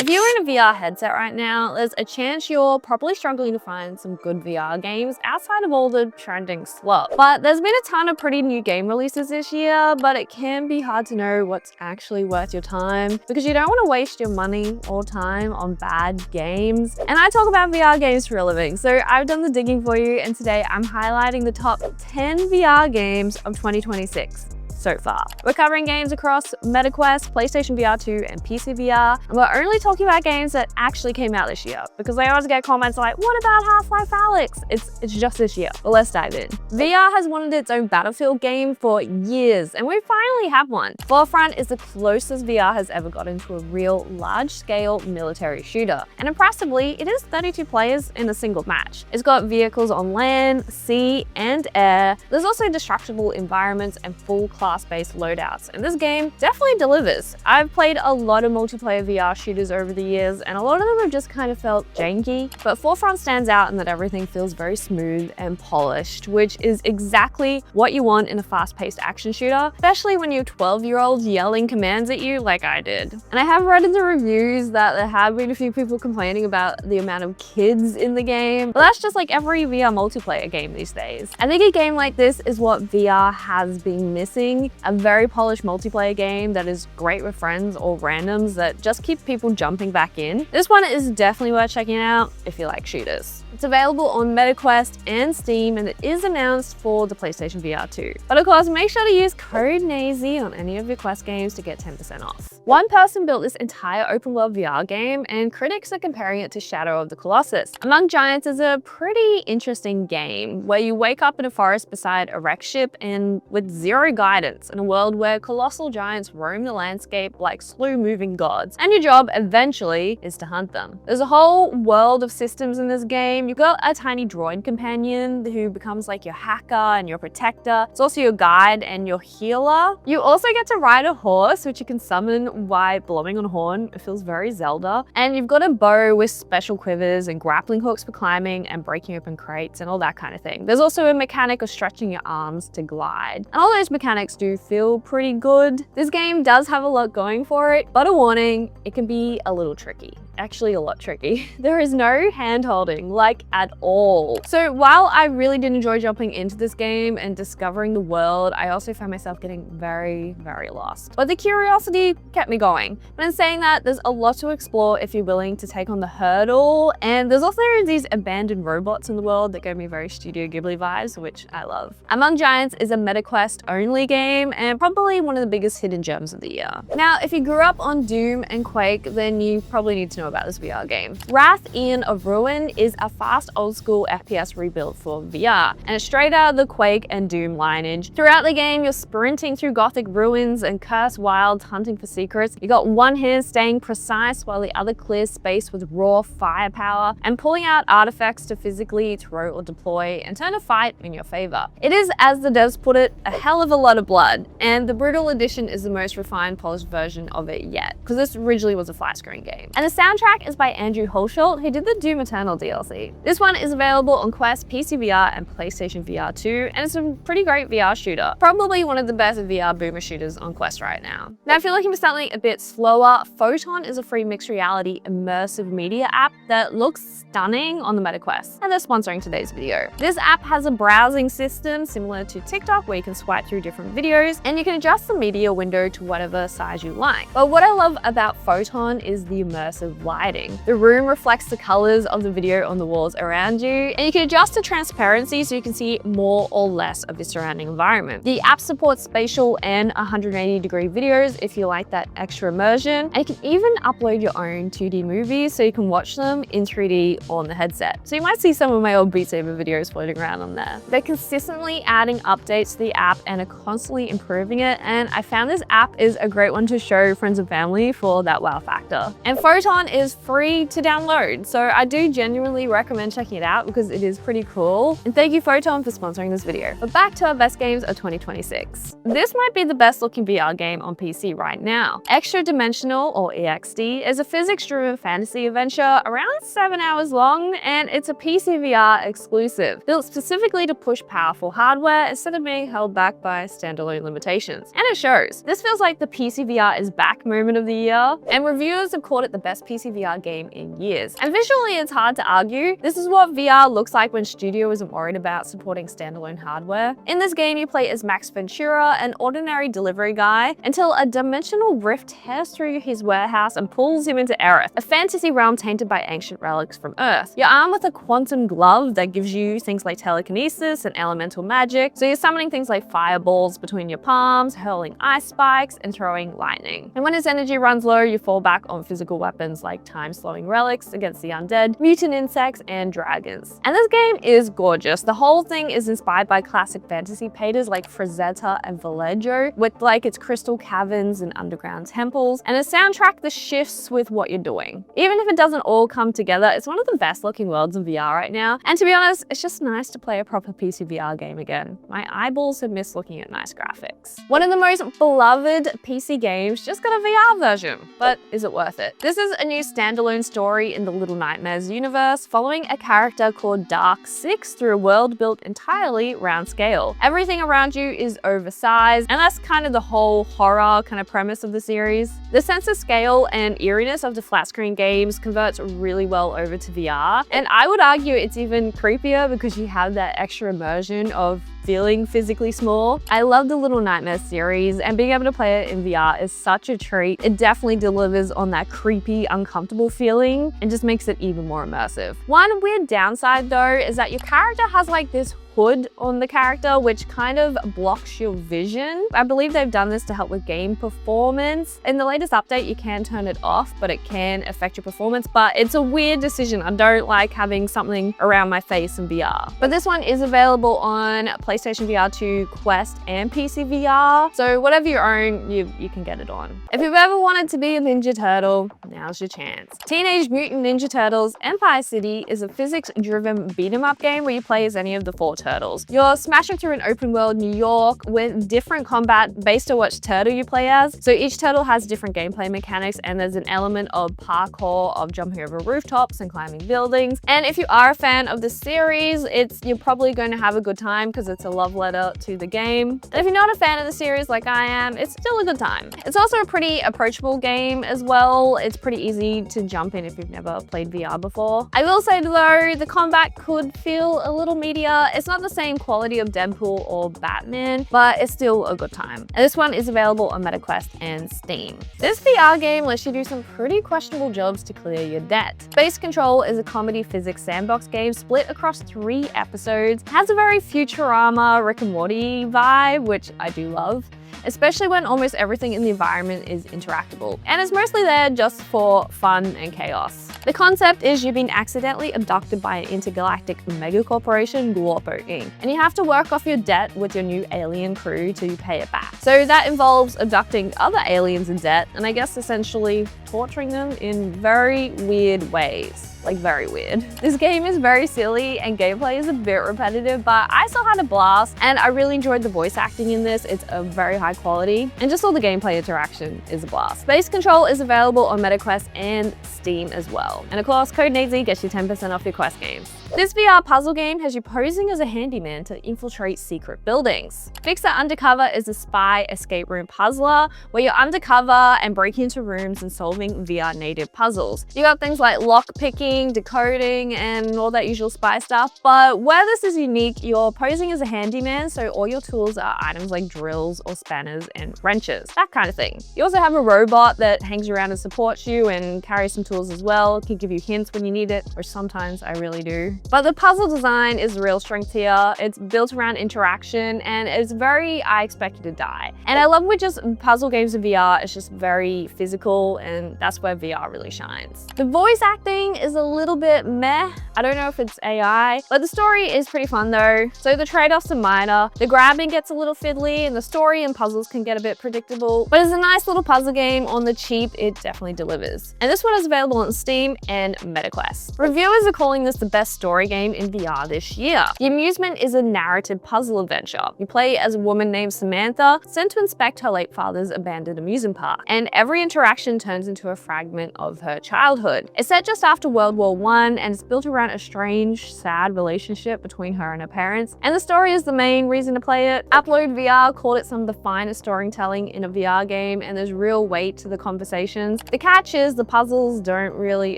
If you're in a VR headset right now, there's a chance you're probably struggling to find some good VR games outside of all the trending slop. But there's been a ton of pretty new game releases this year, but it can be hard to know what's actually worth your time because you don't want to waste your money or time on bad games. And I talk about VR games for a living, so I've done the digging for you, and today I'm highlighting the top 10 VR games of 2026. So far. We're covering games across MetaQuest, PlayStation VR 2, and PC VR, and we're only talking about games that actually came out this year, because I always get comments like, what about Half-Life Alyx? It's just this year. But let's dive in. VR has wanted its own Battlefield game for years, and we finally have one. Forefront is the closest VR has ever gotten to a real large-scale military shooter, and impressively, it is 32 players in a single match. It's got vehicles on land, sea, and air. There's also destructible environments and full class-based loadouts, and this game definitely delivers. I've played a lot of multiplayer VR shooters over the years, and a lot of them have just kind of felt janky, but Forefront stands out in that everything feels very smooth and polished, which is exactly what you want in a fast-paced action shooter, especially when you're 12-year-olds yelling commands at you like I did. And I have read in the reviews that there have been a few people complaining about the amount of kids in the game, but that's just like every VR multiplayer game these days. I think a game like this is what VR has been missing. A very polished multiplayer game that is great with friends or randoms that just keep people jumping back in. This one is definitely worth checking out if you like shooters. It's available on MetaQuest and Steam, and it is announced for the PlayStation VR 2. But of course, make sure to use code Naysy on any of your Quest games to get 10% off. One person built this entire open world VR game, and critics are comparing it to Shadow of the Colossus. Among Giants is a pretty interesting game where you wake up in a forest beside a wrecked ship and with zero guidance in a world where colossal giants roam the landscape like slow-moving gods, and your job eventually is to hunt them. There's a whole world of systems in this game. You've got a tiny droid companion who becomes like your hacker and your protector. It's also your guide and your healer. You also get to ride a horse, which you can summon by blowing on a horn. It feels very Zelda. And you've got a bow with special quivers and grappling hooks for climbing and breaking open crates and all that kind of thing. There's also a mechanic of stretching your arms to glide. And all those mechanics do feel pretty good. This game does have a lot going for it, but a warning, it can be a little tricky. Actually a lot tricky. There is no hand-holding, like at all. So while I really did enjoy jumping into this game and discovering the world, I also found myself getting very, very lost. But the curiosity kept me going. But in saying that, there's a lot to explore if you're willing to take on the hurdle. And there's also these abandoned robots in the world that gave me very Studio Ghibli vibes, which I love. Among Giants is a MetaQuest only game and probably one of the biggest hidden gems of the year. Now, if you grew up on Doom and Quake, then you probably need to know about this VR game. Wrath, Aeon of Ruin is a fast old school FPS rebuild for VR, and it's straight out of the Quake and Doom lineage. Throughout the game, you're sprinting through gothic ruins and cursed wilds hunting for secrets. You got one hand staying precise while the other clears space with raw firepower and pulling out artifacts to physically throw or deploy and turn a fight in your favor. It is, as the devs put it, a hell of a lot of blood, and the Brutal Edition is the most refined, polished version of it yet, because this originally was a flat screen game. And the soundtrack is by Andrew Hulshult, who did the Doom Eternal DLC. This one is available on Quest, PC VR, and PlayStation VR 2, and it's a pretty great VR shooter. Probably one of the best VR boomer shooters on Quest right now. Now, if you're looking for something a bit slower, Photon is a free mixed reality immersive media app that looks stunning on the MetaQuest, and they're sponsoring today's video. This app has a browsing system similar to TikTok where you can swipe through different videos, and you can adjust the media window to whatever size you like. But what I love about Photon is the immersive lighting. The room reflects the colors of the video on the walls around you, and you can adjust the transparency so you can see more or less of your surrounding environment. The app supports spatial and 180-degree videos if you like that extra immersion, and you can even upload your own 2D movies so you can watch them in 3D on the headset. So you might see some of my old Beat Saber videos floating around on there. They're consistently adding updates to the app and are constantly improving it, and I found this app is a great one to show friends and family for that wow factor. And Photon is free to download, so I do genuinely recommend checking it out because it is pretty cool. And thank you Photon for sponsoring this video. But back to our best games of 2026. This might be the best looking VR game on PC right now. Extra Dimensional, or EXD, is a physics-driven fantasy adventure around 7 hours long, and it's a PC VR exclusive, built specifically to push powerful hardware instead of being held back by standalone limitations. And it shows. This feels like the PC VR is back moment of the year, and reviewers have called it the best PC VR game in years. And visually, it's hard to argue. This is what VR looks like when studio isn't worried about supporting standalone hardware. In this game, you play as Max Ventura, an ordinary delivery guy, until a dimensional rift tears through his warehouse and pulls him into Aerith, a fantasy realm tainted by ancient relics from Earth. You're armed with a quantum glove that gives you things like telekinesis and elemental magic, so you're summoning things like fireballs between your palms, hurling ice spikes, and throwing lightning. And when his energy runs low, you fall back on physical weapons like time-slowing relics against the undead, mutant insects, and dragons. And this game is gorgeous. The whole thing is inspired by classic fantasy painters like Frazetta and Vallejo, with like its crystal caverns and underground temples, and a soundtrack that shifts with what you're doing. Even if it doesn't all come together, it's one of the best looking worlds in VR right now. And to be honest, it's just nice to play a proper PC VR game again. My eyeballs have missed looking at nice graphics. One of the most beloved PC games just got a VR version, but is it worth it? This is a new standalone story in the Little Nightmares universe, following a character called Dark 6 through a world built entirely round scale. Everything around you is oversized, and that's kind of the whole horror kind of premise of the series. The sense of scale and eeriness of the flat screen games converts really well over to VR, and I would argue it's even creepier because you have that extra immersion of feeling physically small. I love the Little Nightmares series, and being able to play it in VR is such a treat. It definitely delivers on that creepy, uncomfortable feeling and just makes it even more immersive. One weird downside though is that your character has like this hood on the character, which kind of blocks your vision. I believe they've done this to help with game performance. In the latest update, you can turn it off, but it can affect your performance, but it's a weird decision. I don't like having something around my face in VR. But this one is available on PlayStation VR 2, Quest, and PC VR. So whatever you own, you can get it on. If you've ever wanted to be a Ninja Turtle, now's your chance. Teenage Mutant Ninja Turtles Empire City is a physics-driven beat-em-up game where you play as any of the 4 turtles. You're smashing through an open world New York with different combat based on which turtle you play as. So each turtle has different gameplay mechanics, and there's an element of parkour, of jumping over rooftops and climbing buildings. And if you are a fan of the series, you're probably going to have a good time because it's a love letter to the game. And if you're not a fan of the series like I am, it's still a good time. It's also a pretty approachable game as well. It's pretty easy to jump in if you've never played VR before. I will say though, the combat could feel a little meatier. It's not the same quality of Deadpool or Batman, but it's still a good time. And this one is available on MetaQuest and Steam. This VR game lets you do some pretty questionable jobs to clear your debt. Space Control is a comedy physics sandbox game split across 3 episodes. It has a very Futurama, Rick and Morty vibe, which I do love, especially when almost everything in the environment is interactable. And it's mostly there just for fun and chaos. The concept is you've been accidentally abducted by an intergalactic megacorporation, Glorpo Inc. And you have to work off your debt with your new alien crew to pay it back. So that involves abducting other aliens in debt, and I guess essentially torturing them in very weird ways. Like very weird. This game is very silly and gameplay is a bit repetitive, but I still had a blast and I really enjoyed the voice acting in this. It's a very high quality and just all the gameplay interaction is a blast. Space Control is available on MetaQuest and Steam as well. And of course, code Naysy gets you 10% off your Quest games. This VR puzzle game has you posing as a handyman to infiltrate secret buildings. Fixer Undercover is a spy escape room puzzler where you're undercover and breaking into rooms and solving VR native puzzles. You got things like lock picking, decoding, and all that usual spy stuff. But where this is unique, you're posing as a handyman, so all your tools are items like drills or spanners and wrenches, that kind of thing. You also have a robot that hangs around and supports you and carries some tools as well, can give you hints when you need it, which sometimes I really do. But the puzzle design is the real strength here. It's built around interaction and it's very I expected to die. And I love with just puzzle games in VR, it's just very physical and that's where VR really shines. The voice acting is a a little bit meh. I don't know if it's AI, but the story is pretty fun though. So the trade-offs are minor. The grabbing gets a little fiddly and the story and puzzles can get a bit predictable, but as a nice little puzzle game on the cheap, it definitely delivers. And this one is available on Steam and MetaQuest. Reviewers are calling this the best story game in VR this year. The Amusement is a narrative puzzle adventure. You play as a woman named Samantha, sent to inspect her late father's abandoned amusement park, and every interaction turns into a fragment of her childhood. It's set just after World War I, and it's built around a strange, sad relationship between her and her parents, and the story is the main reason to play it. Upload VR called it some of the finest storytelling in a VR game, and there's real weight to the conversations. The catch is the puzzles don't really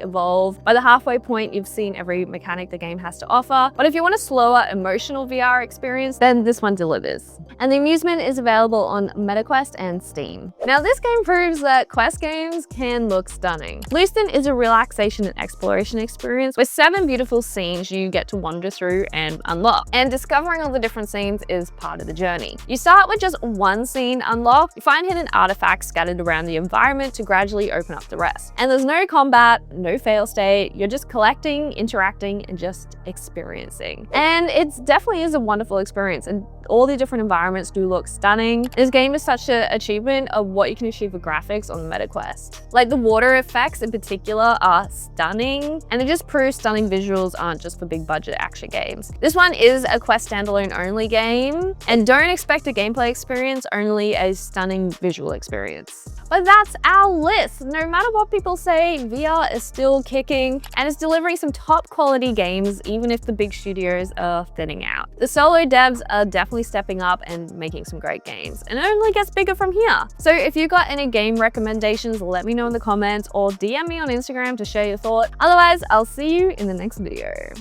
evolve. By the halfway point, you've seen every mechanic the game has to offer, but if you want a slower, emotional VR experience, then this one delivers. And the Amusement is available on MetaQuest and Steam. Now this game proves that Quest games can look stunning. Lucent is a relaxation and exploration experience with 7 beautiful scenes you get to wander through and unlock. And discovering all the different scenes is part of the journey. You start with just one scene unlocked, you find hidden artifacts scattered around the environment to gradually open up the rest. And there's no combat, no fail state, you're just collecting, interacting, and just experiencing. And it definitely is a wonderful experience, and all the different environments do look stunning. This game is such an achievement of what you can achieve with graphics on MetaQuest. Like the water effects in particular are stunning, and it just proves stunning visuals aren't just for big budget action games. This one is a Quest standalone only game, and don't expect a gameplay experience, only a stunning visual experience. But that's our list. No matter what people say, VR is still kicking and is delivering some top quality games even if the big studios are thinning out. The solo devs are definitely stepping up and making some great games, and it only gets bigger from here. So if you got any game recommendations, let me know in the comments or DM me on Instagram to share your thought. Otherwise, I'll see you in the next video.